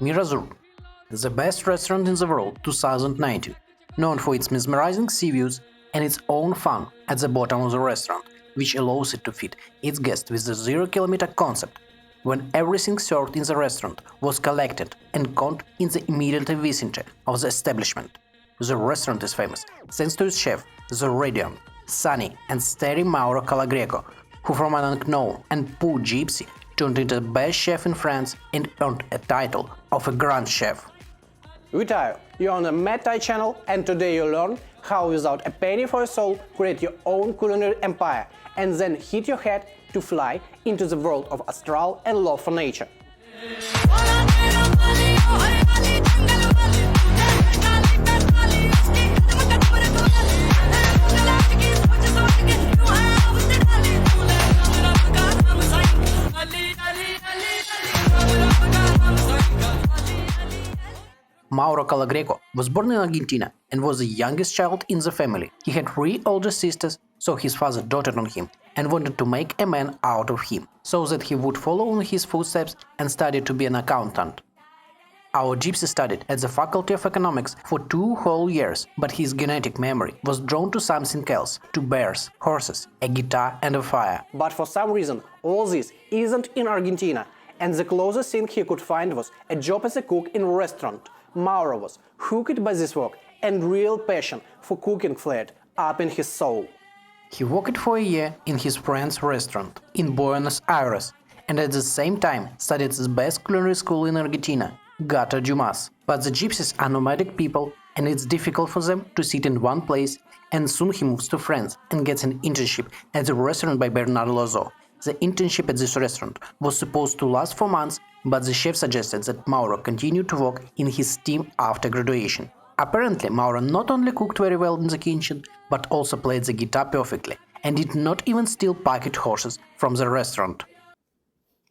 Mirazur, the best restaurant in the world 2019, known for its mesmerizing sea views and its own fun at the bottom of the restaurant, which allows it to feed its guests with the zero-kilometer concept, when everything served in the restaurant was collected and conned in the immediate vicinity of the establishment. The restaurant is famous thanks to its chef, the radiant, sunny and steady Mauro Colagreco, who from an unknown and poor gypsy turned into the best chef in France and earned a title of a Grand Chef. Вітаю! You're on the Mad channel, and today you learn how without a penny for a soul create your own culinary empire and then hit your head to fly into the world of astral and love for nature. Mauro Colagreco was born in Argentina and was the youngest child in the family. He had 3 older sisters, so his father doted on him and wanted to make a man out of him, so that he would follow in his footsteps and study to be an accountant. Our gypsy studied at the Faculty of Economics for 2 whole years, but his genetic memory was drawn to something else, to bears, horses, a guitar and a fire. But for some reason, all this isn't in Argentina, and the closest thing he could find was a job as a cook in a restaurant. Mauro was hooked by this work, and real passion for cooking flared up in his soul. He worked for a year in his friend's restaurant in Buenos Aires, and at the same time studied the best culinary school in Argentina, Gata Dumas. But the gypsies are nomadic people, and it's difficult for them to sit in one place, and soon he moves to France and gets an internship at the restaurant by Bernardo Lazo. The internship at this restaurant was supposed to last 4 months, but the chef suggested that Mauro continue to work in his team after graduation. Apparently, Mauro not only cooked very well in the kitchen, but also played the guitar perfectly and did not even steal pocket horses from the restaurant.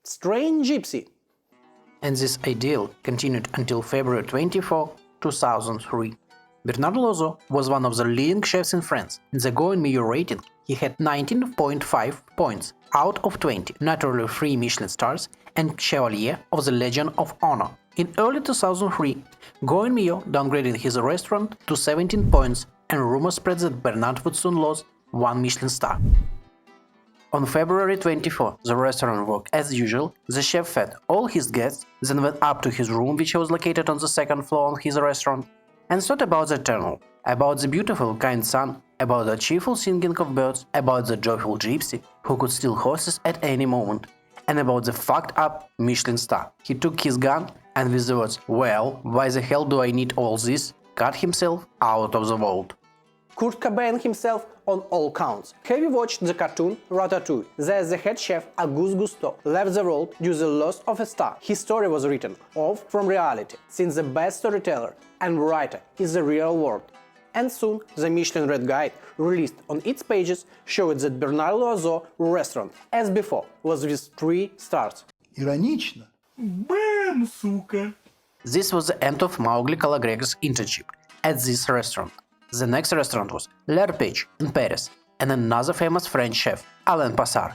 Strange gypsy. And this ideal continued until February 24, 2003. Bernardo Lazo was one of the leading chefs in France. In the Going Mio rating, he had 19.5 points out of 20, naturally 3 Michelin stars, and Chevalier of the Legion of Honor. In early 2003, Going Mio downgraded his restaurant to 17 points, and rumors spread that Bernard would soon lose 1 Michelin star. On February 24, the restaurant worked as usual. The chef fed all his guests, then went up to his room, which was located on the 2nd floor of his restaurant, and thought about the eternal, about the beautiful, kind sun, about the cheerful singing of birds, about the joyful gypsy who could steal horses at any moment, and about the fucked-up Michelin star. He took his gun and with the words, "Well, why the hell do I need all this?" cut himself out of the world. Kurt Cobain himself on all counts. Have you watched the cartoon Ratatouille? There the head chef Auguste Gusteau left the world due to the loss of a star. His story was written off from reality, since the best storyteller and writer is the real world. And soon the Michelin Red Guide, released on its pages, showed that Bernardo Lazo restaurant, as before, was with 3 stars. Иронично. Бэм, сука! This was the end of Mauro Colagreco's internship at this restaurant. The next restaurant was L'Arpège in Paris, and another famous French chef, Alain Passard.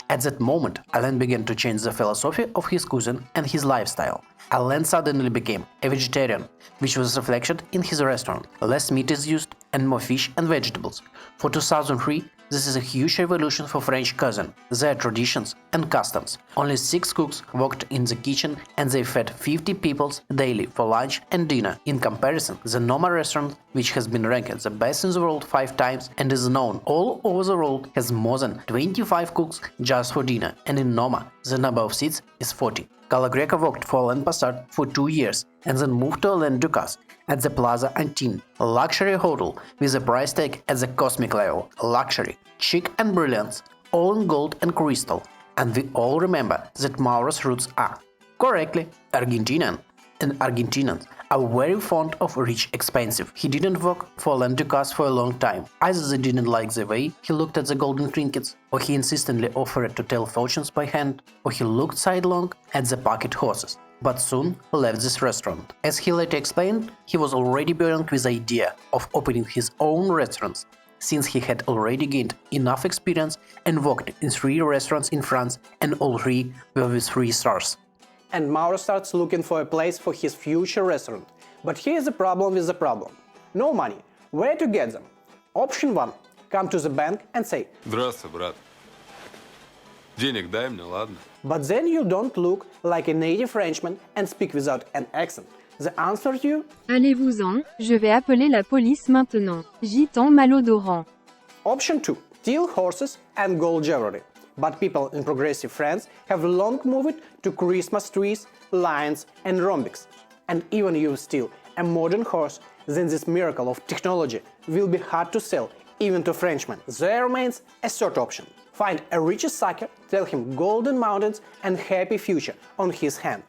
At that moment, Alain began to change the philosophy of his cuisine and his lifestyle. Alain suddenly became a vegetarian, which was reflected in his restaurant. Less meat is used and more fish and vegetables. For 2003, this is a huge revolution for French cuisine, their traditions and customs. Only 6 cooks worked in the kitchen, and they fed 50 people daily for lunch and dinner. In comparison, the Noma restaurant, which has been ranked the best in the world 5 times and is known all over the world, has more than 25 cooks just for dinner, and in Noma, the number of seats is 40. Colagreco worked for Alain Passard for 2 years and then moved to Alain Ducasse at the Plaza Antime, a luxury hotel with a price tag at the cosmic level. Luxury, chic and brilliance, all in gold and crystal. And we all remember that Mauro's roots are, correctly, Argentinian. And Argentinians are very fond of rich expensive. He didn't work for Alain Ducasse for a long time. Either they didn't like the way he looked at the golden trinkets, or he insistently offered to tell fortunes by hand, or he looked sidelong at the pocket horses, but soon left this restaurant. As he later explained, he was already burning with the idea of opening his own restaurants, since he had already gained enough experience and worked in 3 restaurants in France, and all 3 were with 3 stars. and Mauro starts looking for a place for his future restaurant. But here's the problem with the problem. No money. Where to get them? Option 1. Come to the bank and say, Здравствуй, брат. Денег дай мне, ладно? but then you don't look like a native Frenchman and speak without an accent. The answer to you? Allez-vous-en, je vais appeler la police maintenant. Gitan malodorant. Option 2. Steal horses and gold jewelry. But people in progressive France have long moved to Christmas trees, lions and rhombics. And even if you steal a modern horse, then this miracle of technology will be hard to sell even to Frenchmen. There remains a third option. Find a rich sucker, tell him golden mountains and happy future on his hand.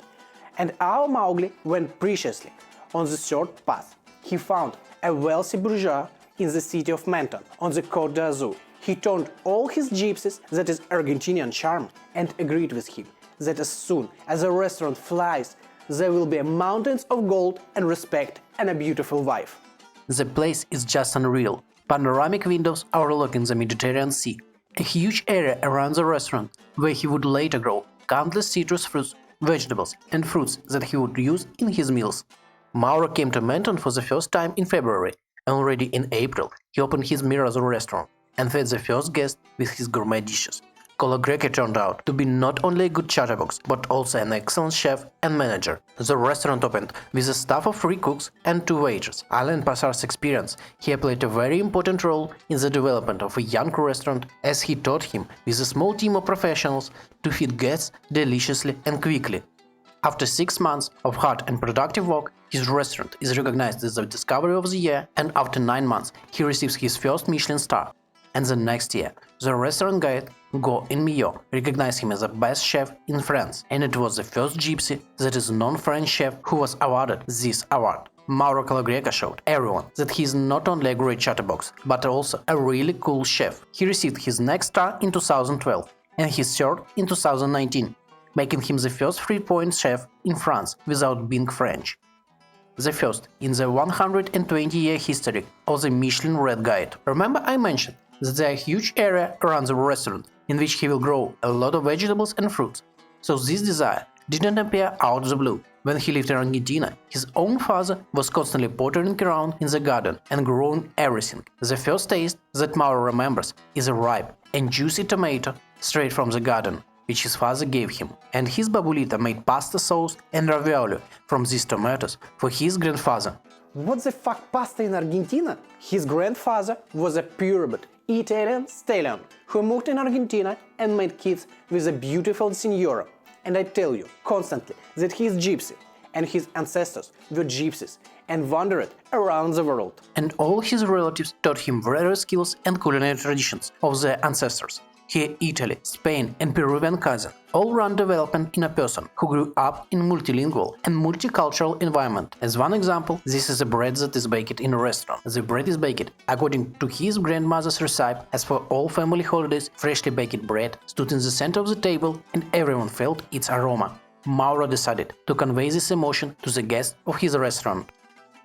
And our Mowgli went preciously on the third path. He found a wealthy bourgeois in the city of Menton on the Côte d'Azur. He turned all his gypsies, that is Argentinian charm, and agreed with him that as soon as the restaurant flies, there will be mountains of gold and respect and a beautiful wife. The place is just unreal. Panoramic windows overlooking the Mediterranean Sea, a huge area around the restaurant where he would later grow countless citrus fruits, vegetables and fruits that he would use in his meals. Mauro came to Menton for the first time in February, and already in April he opened his Mirazur restaurant and fed the first guest with his gourmet dishes. Colagreco turned out to be not only a good chatterbox, but also an excellent chef and manager. The restaurant opened with a staff of 3 cooks and 2 waiters. Alain Passard's experience here played a very important role in the development of a young restaurant, as he taught him, with a small team of professionals, to feed guests deliciously and quickly. After 6 months of hard and productive work, his restaurant is recognized as the Discovery of the Year, and after 9 months he receives his first Michelin star. And the next year, the restaurant guide Go in Millau recognized him as the best chef in France, and it was the first gypsy, that is non-French chef, who was awarded this award. Mauro Colagreco showed everyone that he is not only a great chatterbox, but also a really cool chef. He received his next star in 2012 and his third in 2019, making him the first 3-point chef in France without being French. The first in the 120-year history of the Michelin Red Guide. Remember I mentioned that there is a huge area around the restaurant in which he will grow a lot of vegetables and fruits. So this desire didn't appear out of the blue. When he lived in Argentina, his own father was constantly pottering around in the garden and growing everything. The first taste that Mauro remembers is a ripe and juicy tomato straight from the garden, which his father gave him, and his babulita made pasta sauce and ravioli from these tomatoes for his grandfather. What the fuck, pasta in Argentina? His grandfather was a purebred Italian stallion who moved in Argentina and made kids with a beautiful signora. And I tell you constantly that he is gypsy, and his ancestors were gypsies and wandered around the world. And all his relatives taught him various skills and culinary traditions of their ancestors. Here, Italy, Spain and Peruvian cousin all run development in a person who grew up in multilingual and multicultural environment. As one example, this is a bread that is baked in a restaurant. The bread is baked according to his grandmother's recipe. As for all family holidays, freshly baked bread stood in the center of the table and everyone felt its aroma. Mauro decided to convey this emotion to the guests of his restaurant.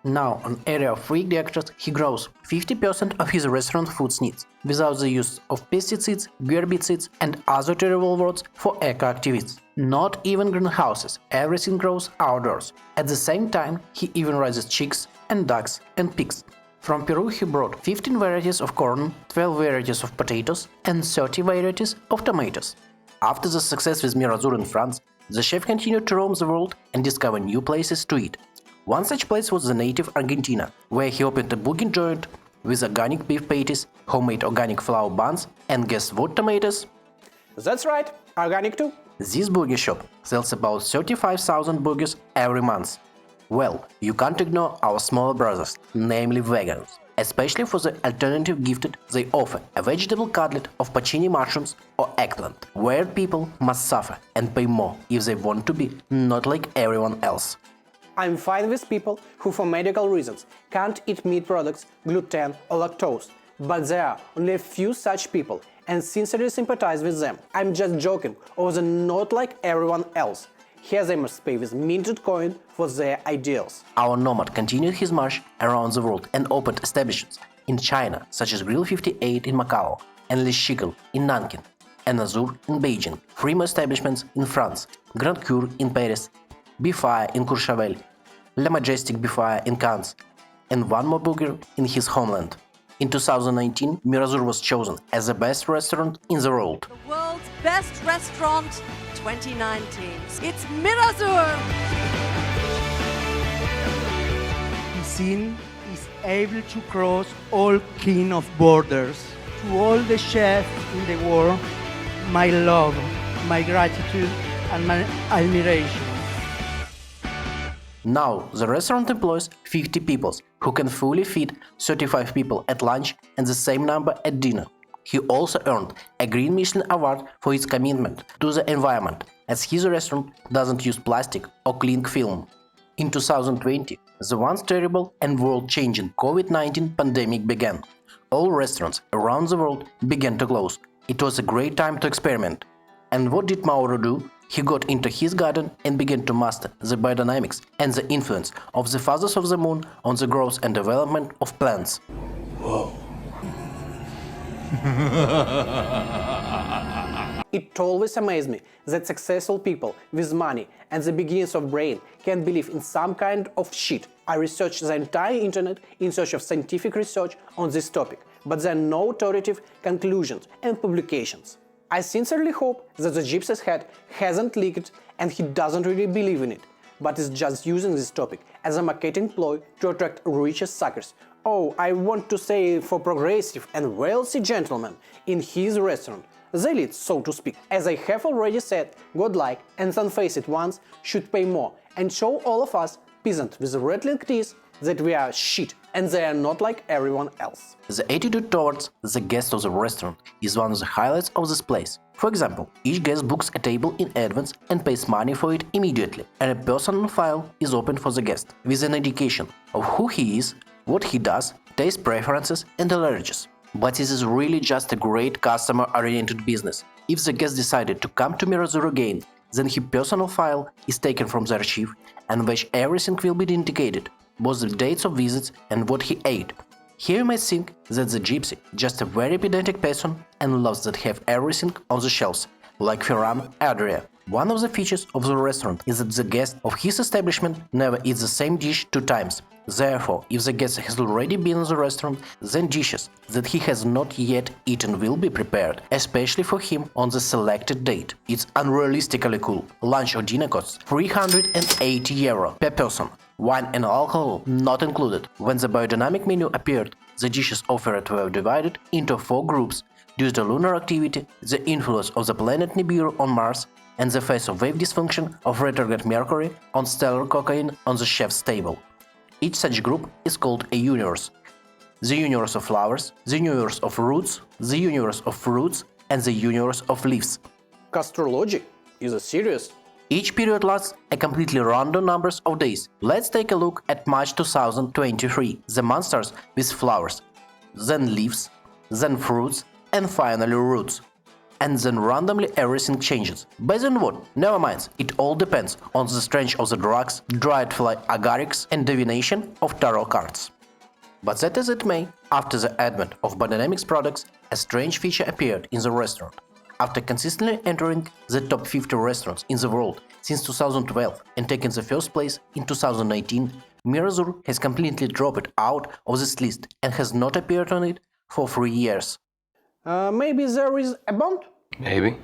Now, on area of 3 hectares, he grows 50% of his restaurant food's needs, without the use of pesticides, herbicides and other terrible words for eco-activists. Not even greenhouses, everything grows outdoors. At the same time, he even raises chicks and ducks and pigs. From Peru he brought 15 varieties of corn, 12 varieties of potatoes and 30 varieties of tomatoes. After the success with Mirazur in France, the chef continued to roam the world and discover new places to eat. One such place was the native Argentina, where he opened a booking joint with organic beef patties, homemade organic flour buns, and guess what tomatoes? That's right, organic too. This burger shop sells about 35,000 burgers every month. Well, you can't ignore our smaller brothers, namely vegans. Especially for the alternative gifted, they offer a vegetable cutlet of porcini mushrooms or eggplant, where people must suffer and pay more if they want to be not like everyone else. I'm fine with people who for medical reasons can't eat meat products, gluten or lactose, but there are only a few such people and sincerely sympathize with them. I'm just joking, or they're not like everyone else. Here they must pay with minted coin for their ideals. Our nomad continued his march around the world and opened establishments in China, such as Grill 58 in Macau and Le Chicle in Nanking. Mirazur in Beijing, 3 more establishments in France, Grand Cure in Paris, Bifaya in Courchevel, Le Majestic Bifaya in Cannes, and 1 more burger in his homeland. In 2019, Mirazur was chosen as the best restaurant in the world. The world's best restaurant 2019. It's Mirazur! Cuisine is able to cross all kind of borders. To all the chefs in the world, my love, my gratitude, and my admiration. Now, the restaurant employs 50 people, who can fully feed 35 people at lunch and the same number at dinner. He also earned a Green Michelin award for his commitment to the environment, as his restaurant doesn't use plastic or cling film. In 2020, the once terrible and world-changing COVID-19 pandemic began. All restaurants around the world began to close. It was a great time to experiment. And what did Mauro do? He got into his garden and began to master the biodynamics and the influence of the phases of the moon on the growth and development of plants. It always amazed me that successful people with money and the beginnings of brain can believe in some kind of shit. I researched the entire internet in search of scientific research on this topic, but there are no authoritative conclusions and publications. I sincerely hope that the Gypsy's head hasn't leaked and he doesn't really believe in it, but is just using this topic as a marketing ploy to attract richer suckers. Oh, I want to say for progressive and wealthy gentlemen in his restaurant, the elite, so to speak. As I have already said, godlike and sun-faced ones should pay more and show all of us, peasant with rattling teeth, that we are shit and they are not like everyone else. The attitude towards the guests of the restaurant is one of the highlights of this place. For example, each guest books a table in advance and pays money for it immediately, and a personal file is opened for the guest, with an indication of who he is, what he does, taste preferences and allergies. But this is really just a great customer-oriented business. If the guest decided to come to Mirazur again, then his personal file is taken from the archive, and which everything will be indicated, both the dates of visits and what he ate. Here you might think that the Gypsy just a very pedantic person and loves that have everything on the shelves, like Ferran Adria. One of the features of the restaurant is that the guest of his establishment never eats the same dish 2 times. Therefore, if the guest has already been in the restaurant, then dishes that he has not yet eaten will be prepared, especially for him on the selected date. It's unrealistically cool. Lunch or dinner costs €380 per person. Wine and alcohol not included. When the biodynamic menu appeared, the dishes offered were divided into 4 groups due to lunar activity, the influence of the planet Nibiru on Mars, and the phase of wave dysfunction of retrograde Mercury on stellar cocaine on the chef's table. Each such group is called a universe. The universe of flowers, the universe of roots, the universe of fruits, and the universe of leaves. Astrology is a serious. Each period lasts a completely random number of days. Let's take a look at March 2023. The month starts with flowers, then leaves, then fruits, and finally roots. And then randomly everything changes. Based on what? Never mind, it all depends on the strength of the drugs, dried fly agarics, and divination of tarot cards. But that as it may, after the advent of biodynamics products, a strange feature appeared in the restaurant. After consistently entering the top 50 restaurants in the world since 2012 and taking the first place in 2019, Mirazur has completely dropped out of this list and has not appeared on it for 3 years. Maybe there is a bond? Maybe.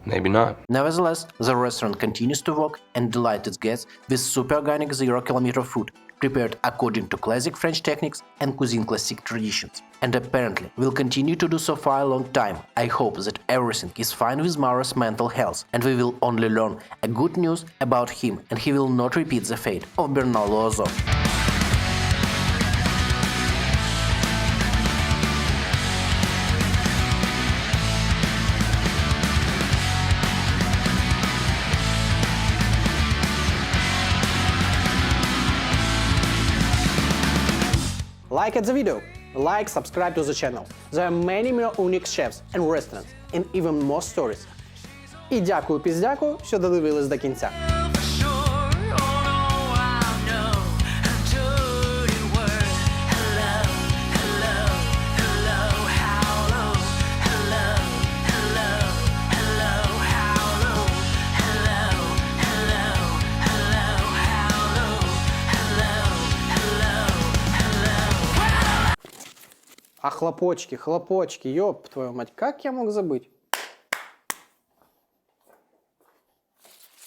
Maybe not. Nevertheless, the restaurant continues to work and delight its guests with super organic 0-kilometer food, prepared according to classic French techniques and cuisine classic traditions. And apparently will continue to do so for a long time. I hope that everything is fine with Mauro's mental health, and we will only learn a good news about him, and he will not repeat the fate of Bernardo Ozo. Like the video, like, subscribe to the channel. There are many more unique chefs and restaurants and even more stories. І дякую піздяку, що додивились до кінця. А хлопочки, хлопочки, ёб твою мать, как я мог забыть?